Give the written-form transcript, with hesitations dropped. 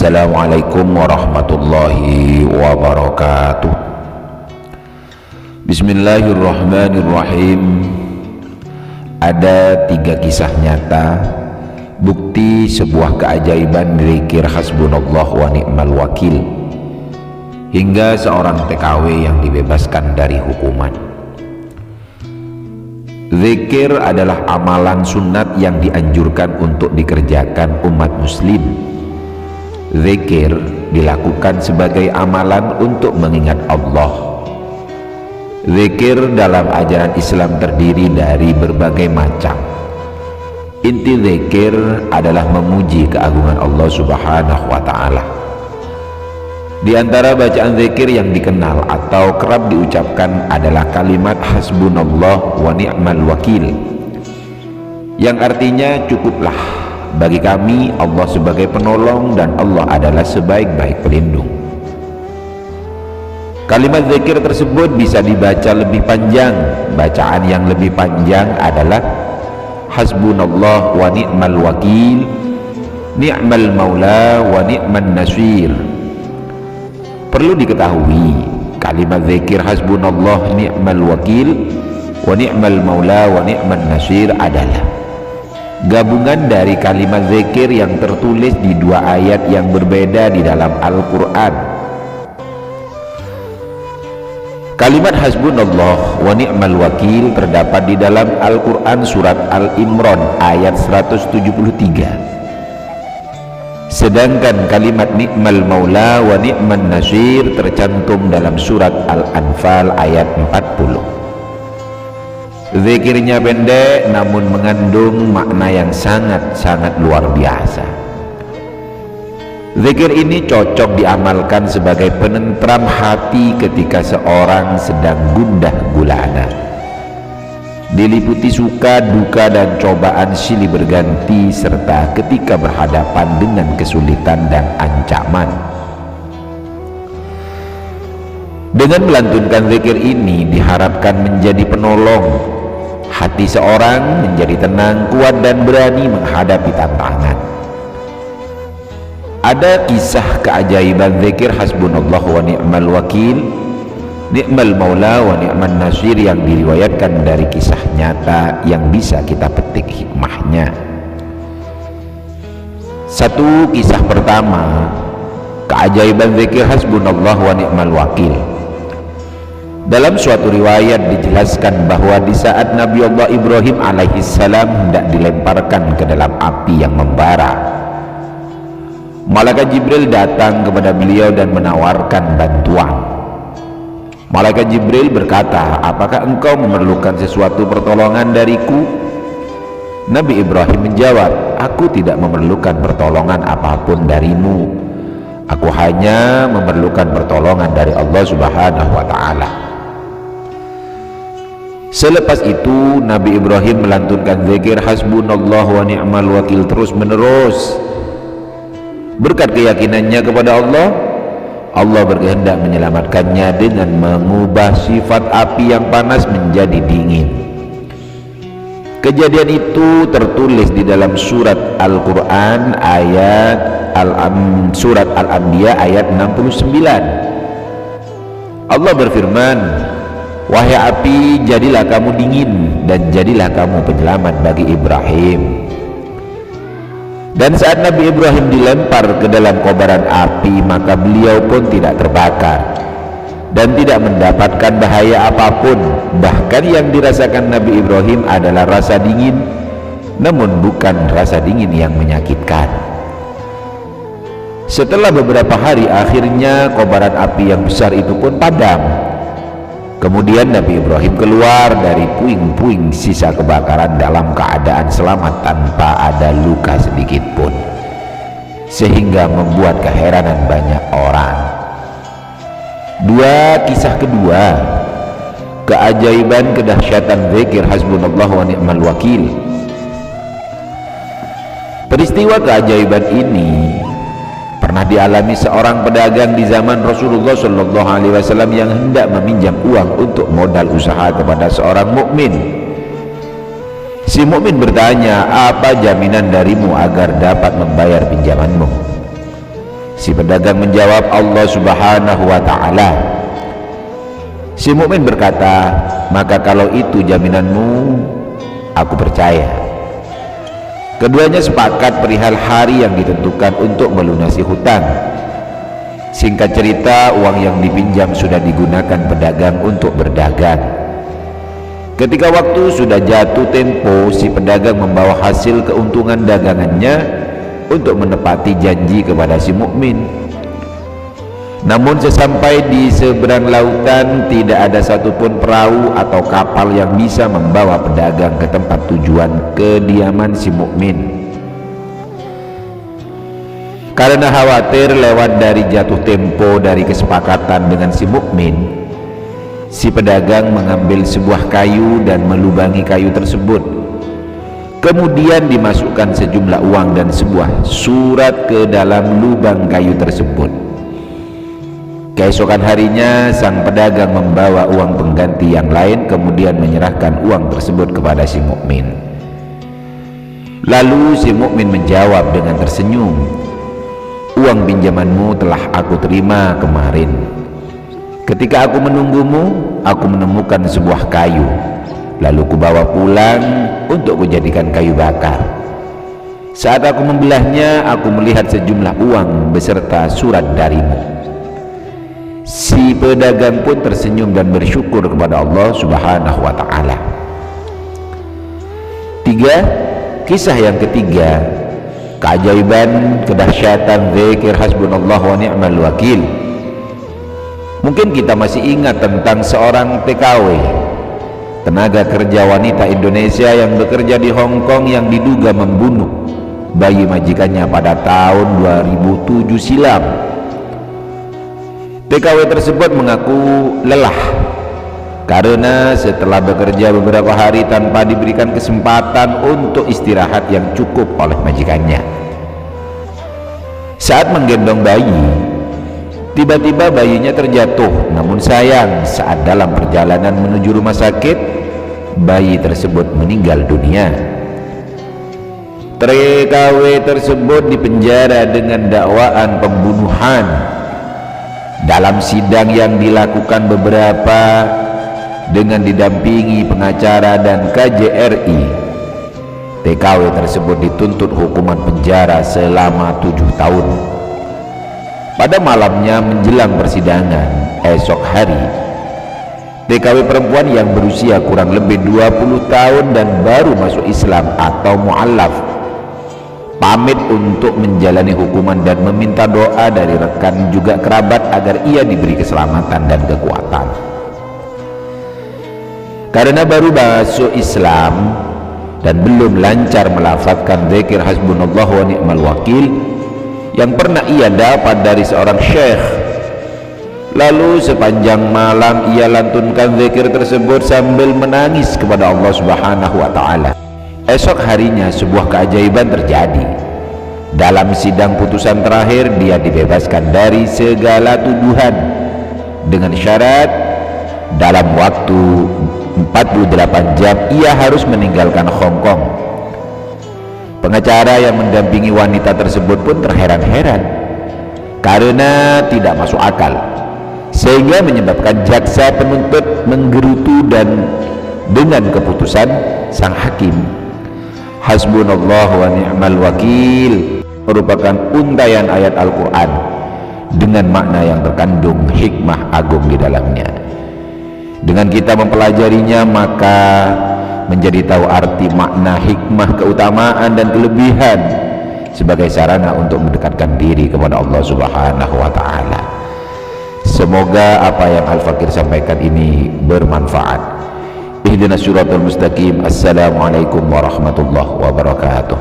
Assalamualaikum warahmatullahi wabarakatuh. Bismillahirrahmanirrahim. Ada 3 kisah nyata bukti sebuah keajaiban zikir hasbunallah wa ni'mal wakil hingga seorang TKW yang dibebaskan dari hukuman. Zikir adalah amalan sunat yang dianjurkan untuk dikerjakan umat muslim. Zikir dilakukan sebagai amalan untuk mengingat Allah. Zikir dalam ajaran Islam terdiri dari berbagai macam. Inti zikir adalah memuji keagungan Allah Subhanahu wa ta'ala. Di antara bacaan zikir yang dikenal atau kerap diucapkan adalah kalimat hasbunallah wa ni'mal wakil, yang artinya cukuplah bagi kami Allah sebagai penolong dan Allah adalah sebaik-baik pelindung. Kalimat zikir tersebut bisa dibaca lebih panjang. Bacaan yang lebih panjang adalah hasbunallah wa ni'mal wakil, ni'mal maula wa ni'man nasir. Perlu diketahui, kalimat zikir hasbunallah ni'mal wakil wa ni'mal maula wa ni'man nasir adalah gabungan dari kalimat zikir yang tertulis di 2 ayat yang berbeda di dalam Al-Quran. Kalimat hasbunallah wa ni'mal wakil terdapat di dalam Al-Quran surat Al-Imran ayat 173. Sedangkan kalimat ni'mal maula wa ni'man nasir tercantum dalam surat Al-Anfal ayat 40. Zikirnya pendek namun mengandung makna yang sangat luar biasa. Zikir ini cocok diamalkan sebagai penentram hati ketika seorang sedang gundah gulana, diliputi suka, duka, dan cobaan silih berganti, serta ketika berhadapan dengan kesulitan dan ancaman. Dengan melantunkan zikir ini diharapkan menjadi penolong. Hati seorang menjadi tenang, kuat, dan berani menghadapi tantangan. Ada kisah keajaiban zikir hasbunallah wa ni'mal wakil, ni'mal maula wa ni'man nasir yang diriwayatkan dari kisah nyata yang bisa kita petik hikmahnya. Satu kisah pertama, keajaiban zikir hasbunallah wa ni'mal wakil. Dalam suatu riwayat dijelaskan bahwa di saat Nabi Allah Ibrahim alaihissalam hendak dilemparkan ke dalam api yang membara, Malaikat Jibril datang kepada beliau dan menawarkan bantuan. Malaikat Jibril berkata, "Apakah engkau memerlukan sesuatu pertolongan dariku?" Nabi Ibrahim menjawab, "Aku tidak memerlukan pertolongan apapun darimu. Aku hanya memerlukan pertolongan dari Allah Subhanahu wa ta'ala." Selepas itu Nabi Ibrahim melantunkan zikir hasbunallah wa ni'mal wakil terus menerus. Berkat keyakinannya kepada Allah, Allah berkehendak menyelamatkannya dengan mengubah sifat api yang panas menjadi dingin. Kejadian itu tertulis di dalam surat Al-Quran surat Al-Anbiya ayat 69. Allah berfirman, "Wahai api, jadilah kamu dingin dan jadilah kamu penyelamat bagi Ibrahim." Dan saat Nabi Ibrahim dilempar ke dalam kobaran api, maka beliau pun tidak terbakar dan tidak mendapatkan bahaya apapun. Bahkan yang dirasakan Nabi Ibrahim adalah rasa dingin, namun bukan rasa dingin yang menyakitkan. Setelah beberapa hari, akhirnya kobaran api yang besar itu pun padam. Kemudian Nabi Ibrahim keluar dari puing-puing sisa kebakaran dalam keadaan selamat tanpa ada luka sedikit pun, sehingga membuat keheranan banyak orang. 2 kisah kedua, keajaiban kedahsyatan zikir hasbunallah wa ni'mal wakil. Peristiwa keajaiban ini pernah dialami seorang pedagang di zaman Rasulullah SAW yang hendak meminjam uang untuk modal usaha kepada seorang mukmin. Si mukmin bertanya, "Apa jaminan darimu agar dapat membayar pinjamanmu?" Si pedagang menjawab, Allah Subhanahu wa ta'ala. Si mukmin berkata, maka kalau itu jaminanmu, aku percaya. Keduanya sepakat perihal hari yang ditentukan untuk melunasi hutang. Singkat cerita, uang yang dipinjam sudah digunakan pedagang untuk berdagang. Ketika waktu sudah jatuh tempo, si pedagang membawa hasil keuntungan dagangannya untuk menepati janji kepada si mukmin. Namun sesampai di seberang lautan, tidak ada satupun perahu atau kapal yang bisa membawa pedagang ke tempat tujuan kediaman si mukmin. Karena khawatir lewat dari jatuh tempo dari kesepakatan dengan si mukmin, si pedagang mengambil sebuah kayu dan melubangi kayu tersebut. Kemudian dimasukkan sejumlah uang dan sebuah surat ke dalam lubang kayu tersebut. Keesokan harinya, sang pedagang membawa uang pengganti yang lain, kemudian menyerahkan uang tersebut kepada si mukmin. Lalu si mukmin menjawab dengan tersenyum, uang pinjamanmu telah aku terima kemarin. Ketika aku menunggumu, aku menemukan sebuah kayu, lalu kubawa pulang untuk kujadikan kayu bakar. Saat aku membelahnya, aku melihat sejumlah uang beserta surat darimu. Si pedagang pun tersenyum dan bersyukur kepada Allah Subhanahu wa ta'ala. 3. Kisah yang ketiga, keajaiban kedahsyatan zikir hasbunallah wa ni'mal wakil. Mungkin kita masih ingat tentang seorang TKW, tenaga kerja wanita Indonesia yang bekerja di Hong Kong, yang diduga membunuh bayi majikannya pada tahun 2007 silam. TKW tersebut mengaku lelah karena setelah bekerja beberapa hari tanpa diberikan kesempatan untuk istirahat yang cukup oleh majikannya. Saat menggendong bayi, tiba-tiba bayinya terjatuh. Namun sayang, saat dalam perjalanan menuju rumah sakit, bayi tersebut meninggal dunia. TKW tersebut dipenjara dengan dakwaan pembunuhan. Dalam sidang yang dilakukan beberapa dengan didampingi pengacara dan KJRI, TKW tersebut dituntut hukuman penjara selama 7 tahun. Pada malamnya menjelang persidangan esok hari, TKW perempuan yang berusia kurang lebih 20 tahun dan baru masuk Islam atau mu'allaf pamit untuk menjalani hukuman dan meminta doa dari rekan juga kerabat agar ia diberi keselamatan dan kekuatan. Karena baru masuk Islam dan belum lancar melafazkan zikir hasbunallah wa ni'mal wakil yang pernah ia dapat dari seorang syekh, lalu sepanjang malam ia lantunkan zikir tersebut sambil menangis kepada Allah Subhanahu wa ta'ala. Esok harinya sebuah keajaiban terjadi. Dalam sidang putusan terakhir, dia dibebaskan dari segala tuduhan dengan syarat dalam waktu 48 jam ia harus meninggalkan Hong Kong. Pengacara yang mendampingi wanita tersebut pun terheran-heran karena tidak masuk akal, sehingga menyebabkan jaksa penuntut menggerutu dan dengan keputusan sang hakim. Hasbunallah wa ni'mal wakil merupakan untayan ayat Al-Quran dengan makna yang terkandung hikmah agung di dalamnya. Dengan kita mempelajarinya, maka menjadi tahu arti makna hikmah, keutamaan dan kelebihan sebagai sarana untuk mendekatkan diri kepada Allah Subhanahu wa ta'ala. Semoga apa yang Al-Fakir sampaikan ini bermanfaat. Ihdinas siratal mustaqim. Assalamualaikum warahmatullahi wabarakatuh.